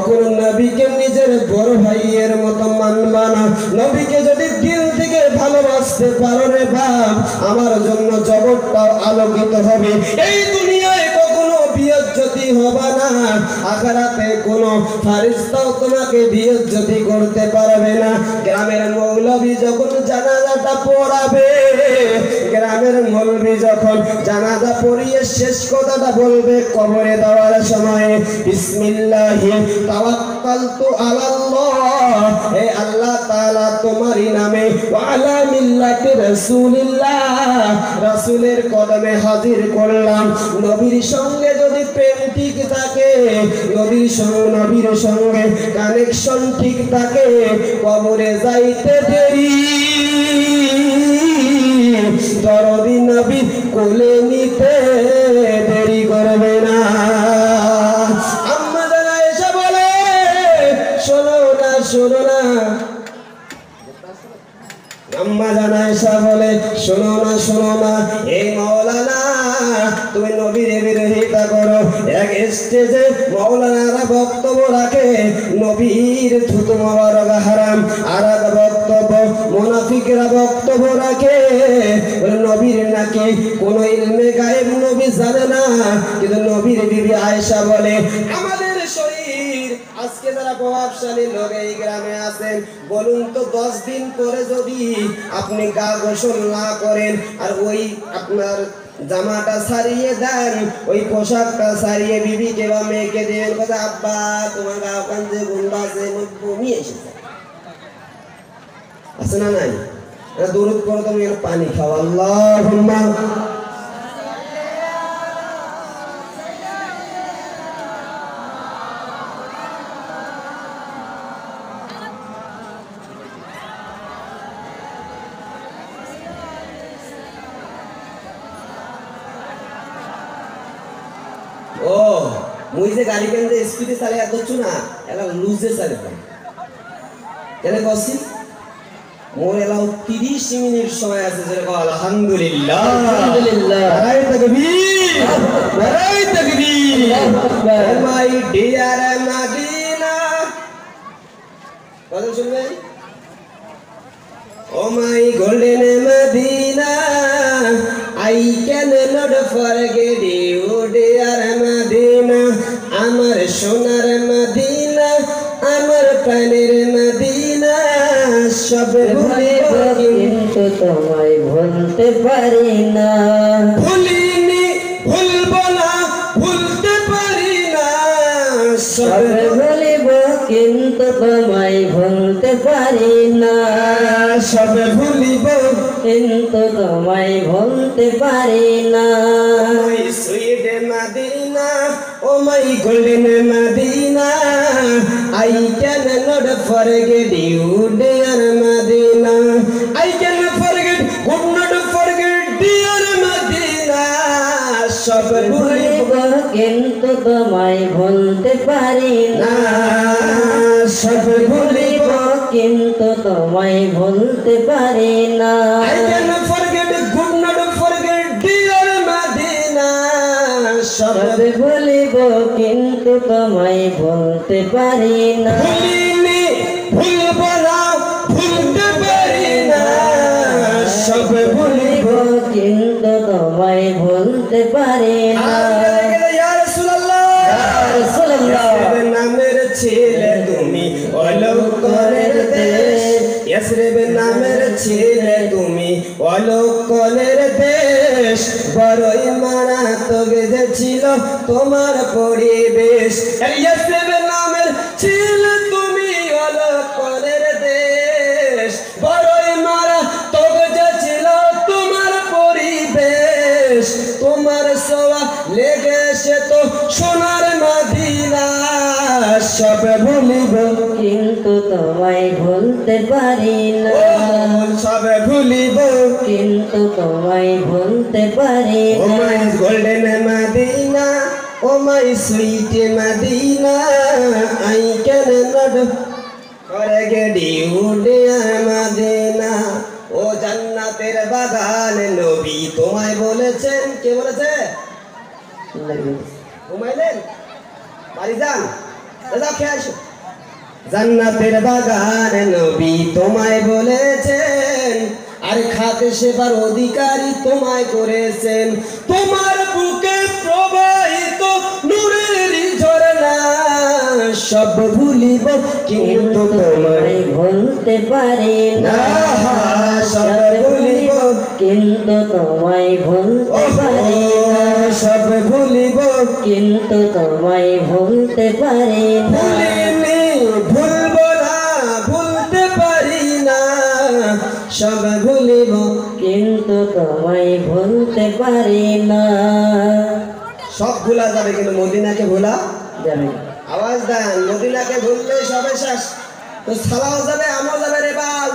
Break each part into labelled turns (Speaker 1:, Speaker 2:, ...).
Speaker 1: কখনো নবীকে নিজের বড় ভাইয়ের মতো মানবা না। নবীকে যদি দিল থেকে ভালোবাসতে পারো রে বাপ, আমার জন্য জগৎটাও আলোকিত হবে। এই দুনিয়ায় কখনো বিয়জ্জতি হবে না, আখিরাতে কোনো ফারিস্তাও তোমাকে বিয়জ্জতি করতে পারবে না। গ্রামের মৌলবী যখন জানাজাটা পড়াবে, গ্রামের মৌলবী যখন জানাজা পড়িয়ে শেষ কথাটা বলবে কবরে দেওয়ার সময়, বিসমিল্লাহি তাওয়াক্কালতু আলাল্লাহ, হে আল্লাহ তাআলা তোমারই নামে, ওয়া আলা মিল্লাতি রাসূলিল্লাহ, রাসূলের কদমে হাজির করলাম। নবীর সঙ্গে যদি প্রেম ঠিক থাকে, নবীর সঙ্গে কানেকশন ঠিক থাকে, কবরে যাইতে দেরি দরদি নবী কোলে নিতে দেরি করবে না। আম্মা জানা এসে বলে, শোনো না শোনো না, আম্মা জানা এসে বলে, শোনো না শোনো না, এই মাওলানা তুমি নবীর বিরোধিতা করো। এক স্টেজে মাওলানারা বক্তব্য রাখে নবীর থুতু মোবারক হারাম, আর এক বক্তব্য মুনাফিকরা বক্তব্য রাখে নবীর নাকি কোন ইলমে গায়েব নবী জানে না। কিন্তু নবীর বিবি আয়েশা বলে, আমাদের শরীর আজকে যারা প্রভাবশালী লোক এই গ্রামে আছেন, বলুন তো 10 দিন পরে যদি আপনি গা গোসল না করেন আর ওই আপনার জামাটা সারিয়ে দেন, ওই পোশাকটা সারিয়ে বিবিকে বা মেয়েকে দেন, কথা আব্বা তোমার গা ওখান যে গুন্ডা আছে বমি এসেছে, আছে না নাই? দরুদ পড়ো, তুমি পানি খাও, আল্লাহুম্মা ও মুই যে গাড়ি কেন্দ্রে স্পিডে চালে এত না, এলা লুজে চালে কেন বসি মোর এলাও 30 মিনিট সময় আছে, যেরকম আলহামদুলিল্লাহ আলহামদুলিল্লাহ, নারায়ে তাকবীর নারায়ে তাকবীর, মাই ডিয়ার মদিনা, কথা শুনবেন? Oh my golden Medina, I cannot forget you dear Medina, আমার সোনার মদিনা, আমার প্রাণের মদিনা, সব ভুলিব কিন্তু তোমায় ভুলতে পারি না, ভুলিনি ভুলবো না ভুলতে পারি না, সব ভুলিব কিন্তু তোমায় ভুলতে পারি না, সব ভুলিব কিন্তু তোমায় ভুলতে পারি না। ওই sweet Madina, oh my golden Medina, I cannot forget you dear Madina, I can forget, could not forget dear Madina, সব ভুলিব কিন্তু তোমায় ভুলতে পারি না, সব ভুলিব কিন্তু তোমায় ভুলতে পারি না, I can forget, could not forget dear Madina, সব ভুলিব কিন্তু তোমায় ভুলতে পারি না, ভুলিনি ভুলব না ভুলতে পারি না, সব ভুলিব কিন্তু তোমায় ভুলতে পারি না। ইয়া রাসূলুল্লাহ ইয়া রাসূলুল্লাহ, নামের ছেলে তুমি অলৌকিকের দেশ, ইয়াসরিব নামের ছেলে তুমি অলৌকিকের দেশ, বড়ই মারাত্মক যে ছিল তোমার পরিবেশ, ইয়াসরিব নামের ছেলে তুমি অলৌকিকের দেশ, বড়ই মারাত্মক যে ছিল তোমার পরিবেশ, তোমার ছোঁয়া লেগেছে তো সোনার মদিনা, সব ভুলিব কিন্তু তোমায় ভুলতে পারি না, সব ভুলিব কিন্তু তোমায় ভুলতে পারি না, oh my golden Medina, oh my sweet Medina, I cannot forget you dear Medina, ও জান্নাতের বাগান নবী তোমায় বলেছেন, কে বলেছে? ঘুমাইলেন বাড়ি যান, দাদা খেয়ে আসো। জান্নাতের বাগানে নবী তোমায় বলেছেন, আর খাতে সেবার অধিকারী তোমায় করেছেন। তোমার বুকে প্রবাহিত নূরের ঝরনা, সব ভুলিব কিন্তু তোমায়
Speaker 2: ভুলতে পারি না,
Speaker 1: সব ভুলিব
Speaker 2: কিন্তু তোমায় ভুলতে পারি না,
Speaker 1: সব ভুলিব
Speaker 2: কিন্তু তোমায় ভুলতে পারি না,
Speaker 1: ভুলিনি ভুলব না, ভুলতে পারি না, সব ভুলিব
Speaker 2: কিন্তু তোমায় ভুলতে পারি না।
Speaker 1: সব ভুলা যাবে কিন্তু মদিনাকে ভোলা
Speaker 2: যাবে
Speaker 1: আওয়াজ দেন, মদিনাকে ভুললে সবে শেষ। তো সালাও যাবে, আমও যাবে রে বাল।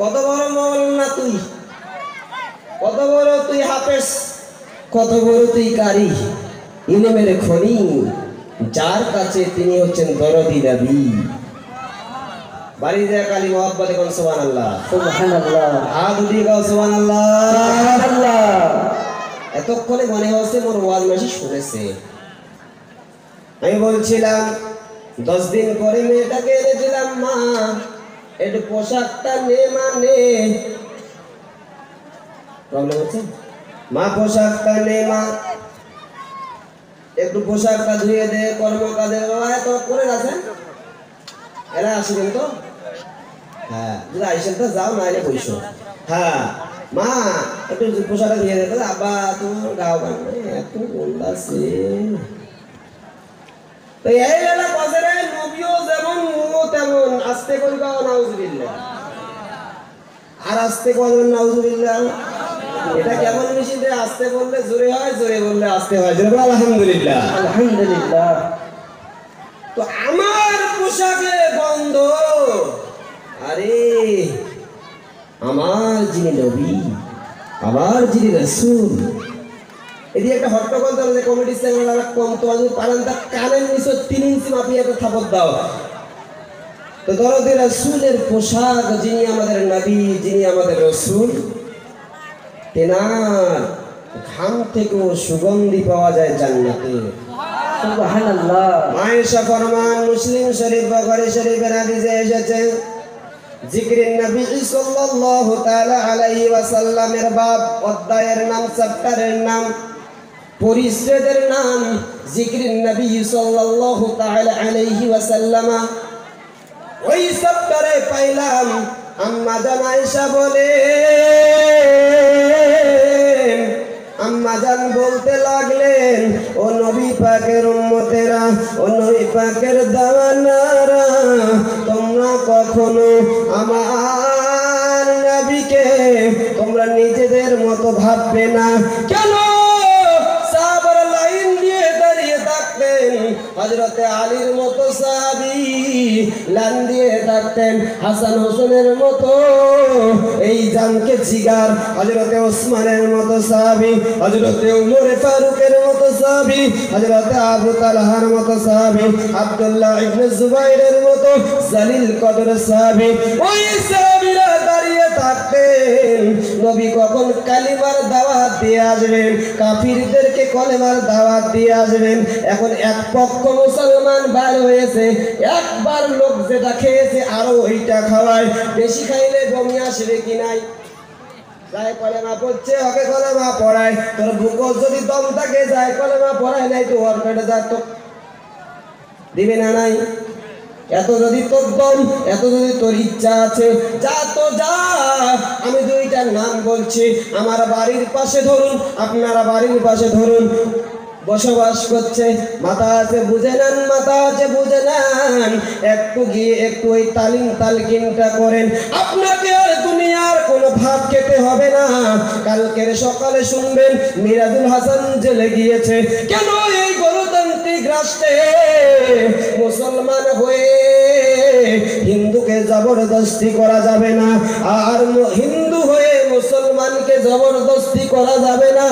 Speaker 1: কত বড় মৌলানা তুই, কত বড় তুই হাফেজ, কত বড় তুই কারি, ইলমের খনি, যার কাছে তিনি হচ্ছেন দরদি নবী। বাড়ি যায় কালী মোহাব্বত এখন সুবহানাল্লাহ,
Speaker 2: সুবহানাল্লাহ,
Speaker 1: হাত উঠিয়ে গাও সুবহানাল্লাহ।
Speaker 2: সুবহানাল্লাহ।
Speaker 1: এতক্ষণে মনে হচ্ছে মোর ওয়াজ মাসি শুনেছে। আমি বলছিলাম 10 দিন পরে মেয়েটাকে এনেছিলাম, মা একটু পোশাকটা নে, মানে প্রবলেম হচ্ছে, মা পোশাকটা নে, মা একটু পোশাকটা ধুয়ে দে, কর্মকাজের বাবা এত করে আছেন, এরা আসবেন তো? হ্যাঁ, যদি আইসেন তো যাও, নাইলে বইসো। হ্যাঁ মা একটু পোশাকটা ধুয়ে দে। আব্বা তোমার গাও গান এত গন্ধ আছে। তো এই বেলা বাজারে নবীও যেমন ও তেমন, আস্তে করে গাও নাউজুবিল্লাহ, আর আস্তে করবেন নাউজুবিল্লাহ। এটা কেমন মেশিন রে? আস্তে বললে জোরে হয়, জোরে বললে আস্তে হয়। জোরে বল আলহামদুলিল্লাহ,
Speaker 2: আলহামদুলিল্লাহ।
Speaker 1: তো আমার পোশাকে গন্ধ, আরে আমার যিনি নবী, আমার যিনি রাসূল, এদি একটা হট্টগোল চলে, কমিটি সেক্রেটারি কম তোমার যদি পারেন তা কানের নিচে 3 ইঞ্চি মাপিয়ে একটা থাপড় দাও। তো দরদি রাসূলের পোশাক, যিনি আমাদের নবী, যিনি আমাদের রাসূল, তেনার ঘাম থেকেও সুগন্ধি পাওয়া যায় জান্নাতে।
Speaker 2: সুবহানাল্লাহ।
Speaker 1: আয়েশা ফরমান, মুসলিম শরীফ, বুখারী শরীফের হাদিসে এসেছে, জিকরিন নবী সাল্লাল্লাহু তাআলা আলাইহি ওয়াসাল্লামের বাব, অধ্যায়ের নাম, চ্যাপ্টারের নাম, পরিচ্ছেদের নাম জিকরিন নবী সাল্লাল্লাহু তাআলা আলাইহি ওয়াসাল্লাম। ওই চ্যাপ্টারে পাইলাম আম্মা জান আয়েশা বলে, আম্মা জান বলতে লাগলেন, ও নবী পাকের উম্মতেরা, ও নবী পাকের দাওয়ানারা, তোমরা কখনো আমার নবীকে তোমরা নিজেদের মতো ভাববে না। কেন? সাহাবারা লাইন দিয়ে দাঁড়িয়ে থাকতেন, হযরতে আলীর মতো সাহাবী লাইন দিয়ে থাকতেন, হাসান হোসেনের মতো এই জানকে জিগার, হযরতে ওসমানের মতো সাহাবী, হযরতে উমর ফারুকের মতো সাহাবী, হযরতে আবু তালহার মতো সাহাবী, আব্দুল্লাহ ইবনে জুবাইরের মতো জালিল কদর সাহাবী, ওই সাহাবীরা দাঁড়িয়ে থাকতেন নবী কখন কালিমার দাওয়াত দিয়ে আসবেন, কাফিরদেরকে কলেমার দাওয়াত দিয়ে আসবেন। এখন এক পক্ষ মুসলমান বার হয়েছে, একবার লোক যেটা খেয়েছে আরো ওইটা খাওয়ায়, বেশি খাইলে বমি আসবে কি নাই? যাই কলেমা পড়ছে ওকে কলেমা পড়ায়, তোর বুকো যদি দম থাকে যাই কলেমা পড়ায়, নাই তো ওর পেটে যা তো দিবে না নাই? এত যদি তোর দম, এত যদি তোর ইচ্ছা আছে, যা তো যা। আমি 2টার নাম বলছি, আমার বাড়ির পাশে ধরুন, আপনারা বাড়ির পাশে ধরুন, বসবাস করছে, মাথা আছে বুঝে নেন, মাথা আছে বুঝে নেন, একটু গিয়ে একটু ওই তালকিনটা করেন, আপনাকে আর দুনিয়ার কোনো ভাত খেতে হবে না। কালকের সকালে শুনবেন মিরাজুল হাসান জেলে গিয়েছে। কেন? এই গণতান্ত্রিক রাষ্ট্রে মুসলমান হয়ে হিন্দুকে জবরদস্তি করা যাবে না, আর হিন্দু হয়ে মুসলমানকে জবরদস্তি করা যাবে না।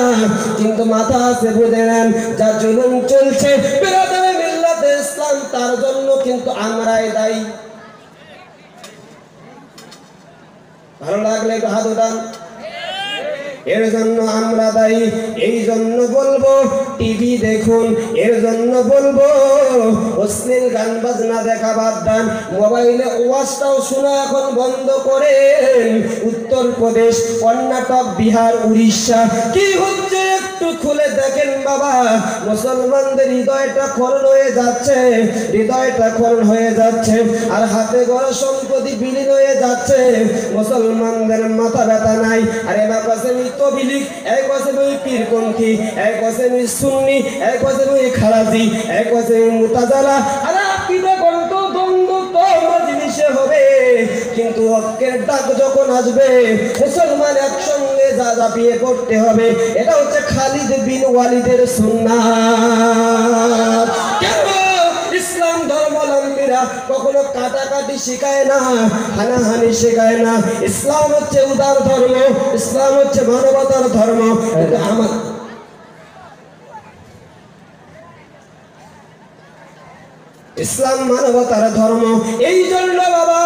Speaker 1: কিন্তু মাথা আছে বুঝে নেন, যা জুলুম চলছে বিরাদরে মিল্লাতে ইসলাম, তার জন্য কিন্তু আমরাই দায়ী। ভালো লাগলে একটু হাত উঠান। এর জন্য আমরা দায়ী। এই জন্য বলবো টিভি দেখুন। এর জন্য বলবো অশ্লীল গান বাজনা দেখা বাদ দেন, মোবাইলে ওয়াজটাও শোনা এখন বন্ধ করেন। উত্তরপ্রদেশ, কর্ণাটক, বিহার, উড়িষ্যা কি হচ্ছে একটু খুলে দেখেন বাবা। মুসলমানদের হৃদয়টা খরণ হয়ে যাচ্ছে, হৃদয়টা খরণ হয়ে যাচ্ছে, আর হাতে গড়া সম্পত্তি বিলীন হয়ে যাচ্ছে। মুসলমানদের মাথা ব্যথা নাই। আরে বাবা আমি তবলিগ, এক আছে আমি পীরপন্থী, এক আছে আমি সুন্নি, এক আছে আমি খারাজি, এক আছে আমি মুতাজালা। আরে আকীদা গ্রন্থ দ্বন্দ্ব তো মজলিসে হবে, কিন্তু হকের ডাক যখন আসবে মুসলমান একসঙ্গে ঝাঁপিয়ে পড়তে হবে। এটা হচ্ছে খালিদ বিন ওয়ালিদের সুন্নাত। কেন ইসলাম ধর্মাবলম্বীরা কখনো কাটাকাটি শেখায় না, হানাহানি শেখায় না। ইসলাম হচ্ছে উদার ধর্ম, ইসলাম হচ্ছে মানবতার ধর্ম। কিন্তু ইসলাম মানবতার ধর্ম। এই জন্য বাবা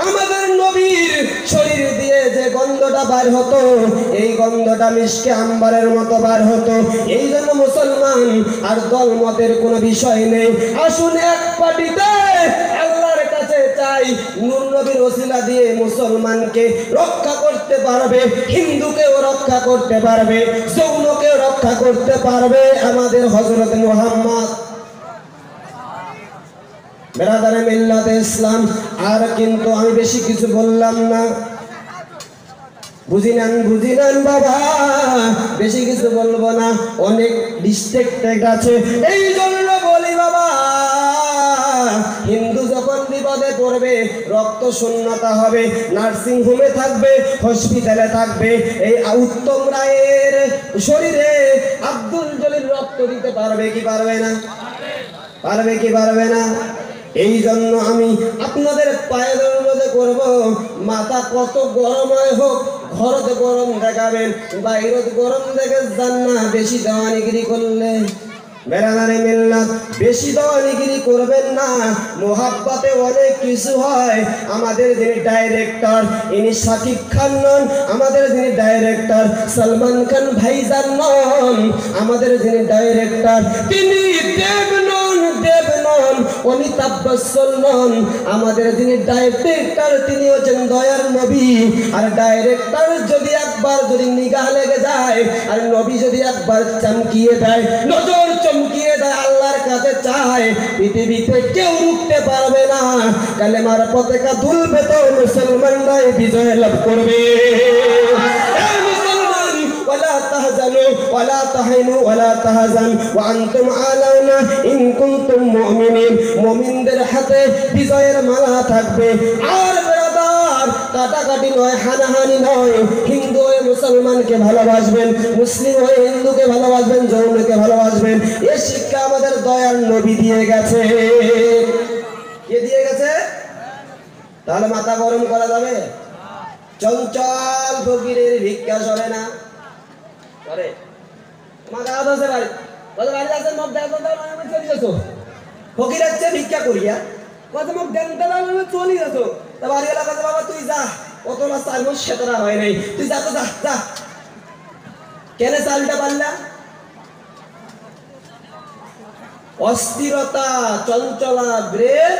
Speaker 1: আমাদের নবীর শরীর দিয়ে যে গন্ধটা বার হতো, এই গন্ধটা মিশকে আম্বারের মতো বার হতো। এই জন্য মুসলমান আর দল মতের কোনো বিষয় নেই। আসুন এক পাটিতে আল্লাহর কাছে চাই, নূর নবীর ওসিলা দিয়ে মুসলমানকে রক্ষা করতে পারবে, হিন্দুকেও রক্ষা করতে পারবে, যৌনকেও রক্ষা করতে পারবে আমাদের হযরত মুহাম্মদ বেরাদারে মিল্লাতে ইসলাম। আর কিন্তু আমি বেশি কিছু বললাম না, বুঝি নেন বাবা, বেশি কিছু বলবো না, অনেক ডিস্ট্রিক্ট আছে। এই জন্য বলি বাবা, হিন্দু যখন বিপদে পড়বে রক্ত শূন্যতা হবে, নার্সিং হোমে থাকবে, হসপিটালে থাকবে, এই উত্তম রায়ের শরীরে আব্দুল জলিল রক্ত দিতে পারবে কি পারবে না? পারবে কি পারবে না? এই জন্য আমি আপনাদের পায়ে অনুরোধ করব, মাথা কত গরম হয় হোক, ঘরতে গরম দেখাবেন, বাইরে গরম দেখে যান না। বেশি দেওয়ানিগিরি করলে বেরাদারে মিল্লাত, বেশি দেওয়ানিগিরি করবেন না। মোহাব্বতে অনেক কিছু হয়। আমাদের যিনি ডাইরেক্টর ইনি শাকিব খান নন, আমাদের যিনি ডাইরেক্টর সলমান খান ভাইজান নন, আমাদের যিনি ডাইরেক্টর তিনি দেব নন, দেব নন, অমিতাভ বচ্চন নন। আমাদের যিনি ডাইরেক্টর তিনি হচ্ছেন দয়ার নবী। আর ডাইরেক্টর যদি একবার যদি নিগাহ লেগে যায়, আর নবী যদি একবার চমকিয়ে দেয়, নজর চমকিয়ে দেয়, আল্লাহর কাছে চায়, পৃথিবীতে কেউ রুখতে পারবে না। কালেমার পতাকা দুলবে তো মুসলমানরাই বিজয় লাভ করবে। ولا تهزنوا ولا تهنوا ولا تهزن وأنتم أعلون إن كنتم مؤمنين। মুমিনদের হাতে বিজয়ের মালা থাকবে। আর ব্রাদার, কাটাকাটি নয়, হানাহানি নয়। হিন্দু হয়ে মুসলমানকে ভালোবাসবেন, মুসলিম হয়ে হিন্দুকে ভালোবাসবেন, যৌনকে ভালোবাসবেন। এই শিক্ষা আমাদের দয়ার নবী দিয়ে গেছে। কে দিয়ে গেছে? তাহলে মাথা গরম করা যাবে? চঞ্চল ফকিরের ভিক্ষা সরে না করে। আমার গাছ আছে বাড়ি, কত বাড়ি আছে মগ দেন তো আমি চলে যাচ্ছ। ফকির হচ্ছে ভিক্ষা করিয়া কত মগ দেন তো আমি চলে যাচ্ছ। তা বাড়ি এলাকা বাবা তুই যা, কত মাস চাল মাস সেতরা হয় নাই, তুই যা তো যা যা। কেন চালটা পারলা? অস্থিরতা, চঞ্চলা ব্রেন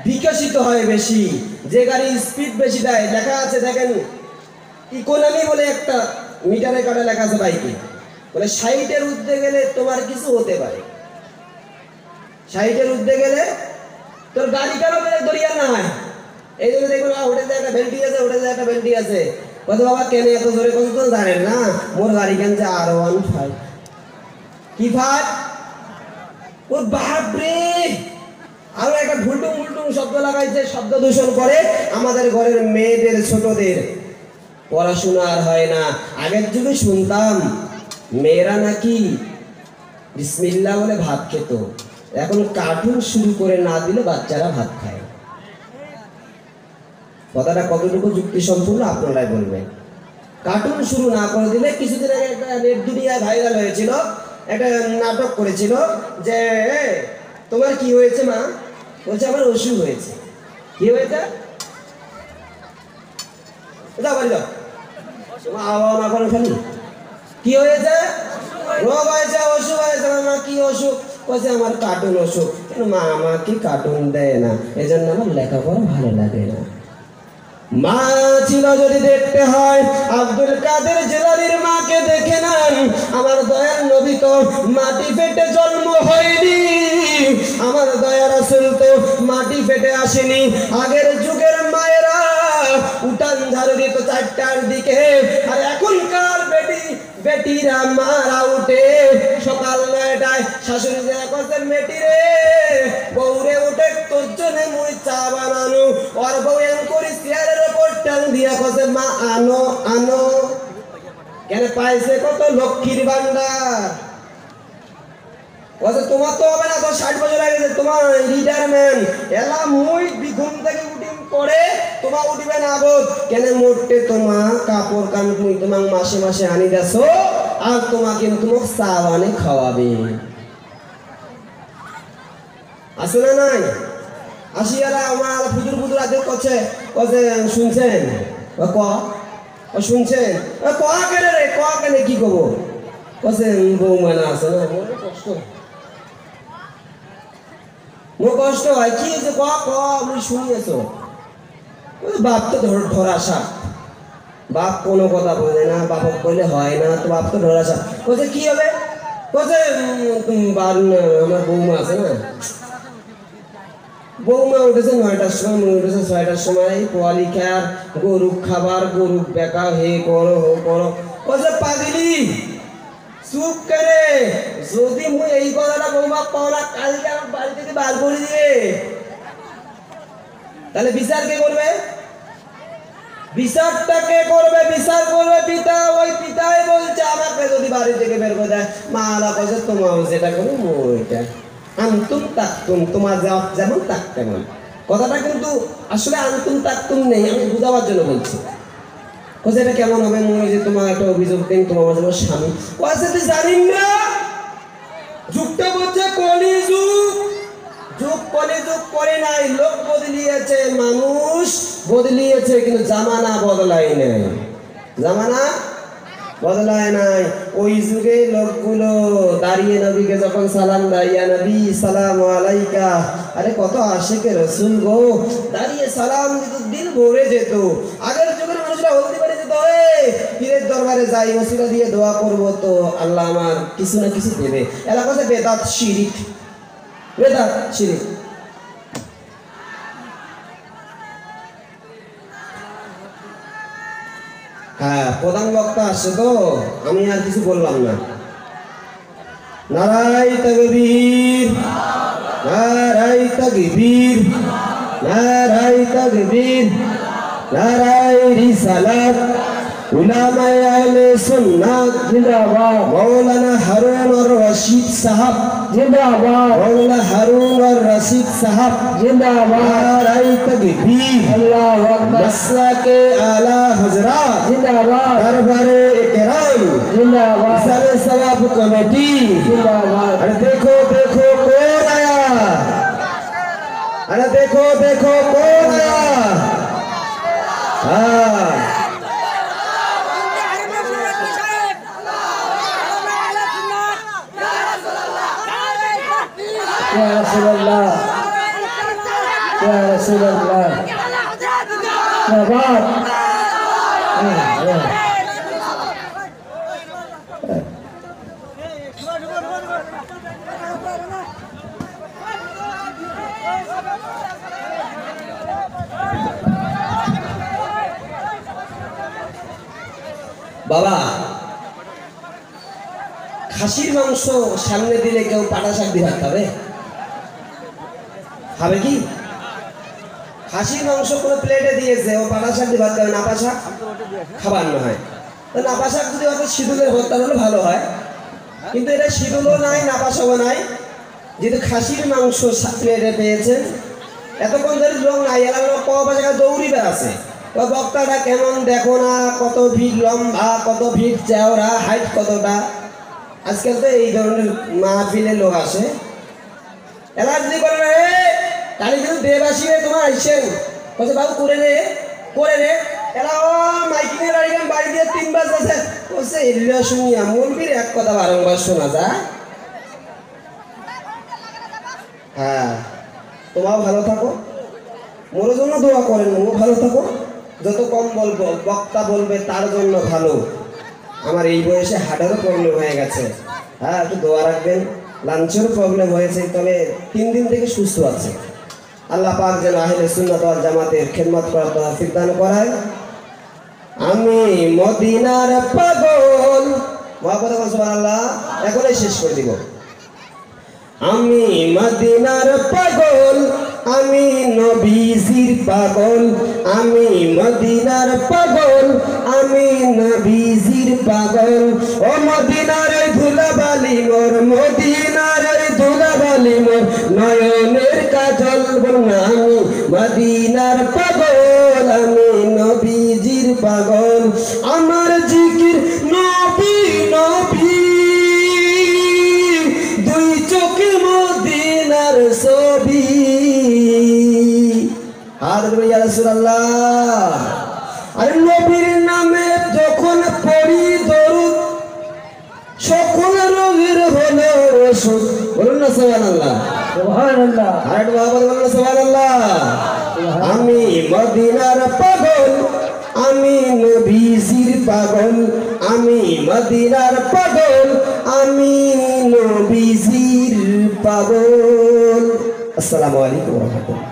Speaker 1: বিকশিত হয় বেশি। যে গাড়ি স্পিড বেশি দেয়, লেখা আছে দেখেন ইকোনমি বলে একটা মিটারে কাটা লেখা আছে বাইকে, বলে 60-এর ঊর্ধ্বে গেলে তোমার কিছু হতে পারে। 60-এর ঊর্ধ্বে গেলে তোর গাড়ি কেন দরিয়া না হয়। এই জন্য দেখুন ওটা যে একটা বেল্টি আছে, ওটা যে একটা বেল্টি আছে। কত বাবা কেন এত জোরে কত তো জানেন না। মোর গাড়ি কেনছে R15। কি ভাই ওর বাপরে, আরো একটা ভুলটুং ভুলটুং শব্দ লাগাইছে, শব্দ দূষণ করে আমাদের ঘরের মেয়েদের, ছোটদের। পড়াশোনা আর হয় না। আগের যুগে শুনতাম মেয়েরা নাকি বিসমিল্লাহ বলে ভাত খেত, এখন কার্টুন শুরু করে না দিলে বাচ্চারা ভাত খায়। কথাটা কতটুকু যুক্তি সম্পূর্ণ আপনারাই বলবেন। কার্টুন শুরু না করে দিলে, কিছুদিন আগে একটা নেট দুনিয়ায় ভাইরাল হয়েছিল, একটা নাটক করেছিল যে তোমার কি হয়েছে মা? বলছে আমার অসুখ হয়েছে। কি হয়েছে? যাও বাড়ি যাও, খালি কি হয়েছে? রোগ হয়েছে, অসুখ হয়েছে। মা কি অসুখ? বলছে আমার কার্টুন অসুখ। কিন্তু মা আমাকে কার্টুন দেয় না, এজন্য আমার লেখাপড়া ভালো লাগে না। মা ছিল যদি দেখতে হয়, আব্দুল কাদের জিলানীর মাকে দেখে নেন। আমার দয়ার নবী তো মাটি ফেটে জন্ম হয়নি, আমার দয়ার রাসূল তো মাটি ফেটে আসেনি। আগের যুগের মায়েরা উঠান ঝাড়ু দিত 4টার দিকে, আর এখনকার বেটিরা মারা উঠে সকাল 9টায়। শাশুড়ি যে করছে, মেটি রে বউরে উঠে তোর জন্য মুই চা বানানো। ওর বউ এম করি চেয়ারের ওপর টান দিয়া কছে, মা আনো আনো। কেন পাইছে কত লক্ষ্মীর ভান্ডার। বলছে তোমার তো হবে না, তো 60 বছর আগে তোমার রিটায়ারমেন্ট। এলা মুই ঘুম থেকে উঠিম পরে তোমার উঠিবে না বোধ। কেন মোটে তোমা কাপড় কান মুই তোমার মাসে মাসে আনি দেছো, আর তোমাকে তোমাকে চা বানে খাওয়াবে। আছে না নাই? আসিয়ারা আমার ফুজুর ফুজুর আদে করছে, কছে শুনছেন? ক শুনছেন? ক কেন রে, ক কেন কি কব? কছে বউ মানা আছে না, মনে কষ্ট, মোর কষ্ট হয়। কি হয়েছে? ক ক আমি শুনিয়েছো। বাপ তো ধরা সাপ, বাপ কোনো কথা বলে না, বাপক বলে হয় না, তো বাপ তো ধরা সাপ। কছে কি হবে? কছে আমার বৌমা আছে না, বৌমা উঠেছে 9টার সময়, মনে উঠেছে 6টার সময়। পোয়ালি খার, গরু খাবার, গরু বেকা, হে করো হো করো। কছে পাগলি চুপ করে, যদি মুই এই কথাটা বৌমা পাও না, কালকে আমার বাড়ি থেকে বার করে দিবে। তাহলে বিচার কে করবে? বিচারটা কে করবে? বিচার করবে পিতা। ওই পিতাই বলছে আমাকে যদি বাড়ি থেকে বের করে দেয়, মা আলা কছে তোমার যেটা করো ওইটা। আনতুম তাকতুম, তোমার যেমন তাক তেমন। কথাটা কিন্তু আসলে আনতুম তাকতুম নেই, আমি বুঝাবার জন্য বলছি। কছে এটা কেমন হবে? মুই যে তোমার একটা অভিযোগ দিন, তোমার যেমন স্বামী। কছে তুই জানিস না যুগটা বলছে কলি যুগ। যুগ কলি যুগ করে নাই, লোক বদলিয়েছে, মানুষ বদলিয়েছে, কিন্তু জামানা বদলাই নাই। জামানা বদলায় নাই। ওই যুগে লোকগুলো দাঁড়িয়ে নবীকে যখন সালাম দেয়, ইয়া নবী সালামু আলাইকা, আরে কত আশিকে রাসূল গো, দাঁড়িয়ে সালাম দিত, দিল ভরে যেত। আগের যুগের মানুষরা হলদি বাড়ি যেত, পীরের দরবারে যাই, ওসিলা দিয়ে দোয়া করবো তো আল্লাহ আমার কিছু না কিছু দেবে। এলাকাতে বেদাত শিরিক, বেদাত শিরিক। হ্যাঁ, প্রধান বক্তা আসছে তো আমি আর কিছু বললাম না। নারাই তাকবীর, নারাই তাকবীর, নারাই তাকবীর, নারাই রিসালাত। উলামায়ে আহলে সুন্নাত জিন্দাবাদ। মৌলানা হারুন আর রশিদ সাহেব জিন্দাবাদ। মৌলানা হারুন আর রশিদ সাহেব জিন্দাবাদ। নারাই তাকবীর, আল্লাহু আকবার। মাসলাকে আলা হযরত জিন্দাবাদ। দরবারে ইকরাম জিন্দাবাদ। সারে সওয়াব কমিটি जिंदाबाद। अरे देखो देखो कौन आया, अरे देखो देखो कौन आया। हाँ या रसूल अल्लाह, या रसूल अल्लाह। जिंदाबाद। বাবা, খাসির মাংস সামনে দিলে কেউ পাটা শাক দিয়ে ভাত খাবে? খাবে কি? খাসির মাংস কোনো প্লেটে দিয়েছে, ও পাটা শাক দিয়ে ভাত খাবে, নাপা শাক খাবার না হয়। তো নাপা শাক যদি অত শিডুলের হত্যা হলে ভালো হয়, কিন্তু এটা শিডুলও নাই, নাপা শাকও নাই। যেহেতু খাসির মাংস প্লেটে পেয়েছেন, এতক্ষণ ধরে লোক নাই, এরা লোক কবা জায়গায় দৌড়ি বেড়াচ্ছে। তো বক্তাটা কেমন দেখো না, কত ভিড় লম্বা, কত ভিড় চেওড়া, হাইট কতটা। আজকাল তো এই ধরনের মাহফিলের লোক আসে, এরা যদি করে রে তাহলে কিন্তু দেবাসী হয়ে তোমার আইসেন, বলছে বাবু করে রে, করে রে, এলা ও মাইকিং এর আগে বাড়ি দিয়ে 3 বাজে আছে ওসে ইল্লা শুনিয়া মুলবির এক কথা বারংবার শোনা যায়। হ্যাঁ তোমরাও ভালো থাকো, মোর জন্য দোয়া করেন, ও ভালো থাকো। যত কম বলবো বক্তা বলবে তার জন্য ভালো। আমার এই বয়সে হার্টেরও প্রবলেম হয়ে গেছে, হ্যাঁ একটু দোয়া রাখবেন। লাঞ্চেরও প্রবলেম হয়েছে, তবে 3 দিন থেকে সুস্থ আছে। আল্লাহ পাক যেন আহলে সুন্নাত ওয়াল জামাতের খেদমত করার তৌফিক দান করায়। আমি মদিনার পাগল, মহাপদ সুবহানাল্লাহ, এখনই শেষ করে দিব। আমি মদিনার পাগল, আমি নবীজির পাগল, আমি মদিনার পাগল, আমি নবীজির পাগল। ও মদিনার ধুলাবালি মোর, মদিনার ধুলাবালি মোর, নয়নের কাজল বলনা। আমি মদিনার পাগল, আমি নবীজির পাগল। আমার জিকির নবী নবী, দুই চোখে মদিনার ছবি। হাত ধরে ইয়া রাসূলুল্লাহ। আরে নবীর নামে যখন পড়ি দরুদ, সকল রোগের হলো ওষুধ। বলুন না সুবহানাল্লাহ,
Speaker 2: সুবহানাল্লাহ।
Speaker 1: আর বাবা বলুন সুবহানাল্লাহ। আমি মদিনার পাগল, আমি নবীজির পাগল, আমি মদিনার পাগল, আমি নবীজির পাগল। আসসালামু আলাইকুম ওয়া রাহমাতুল্লাহ।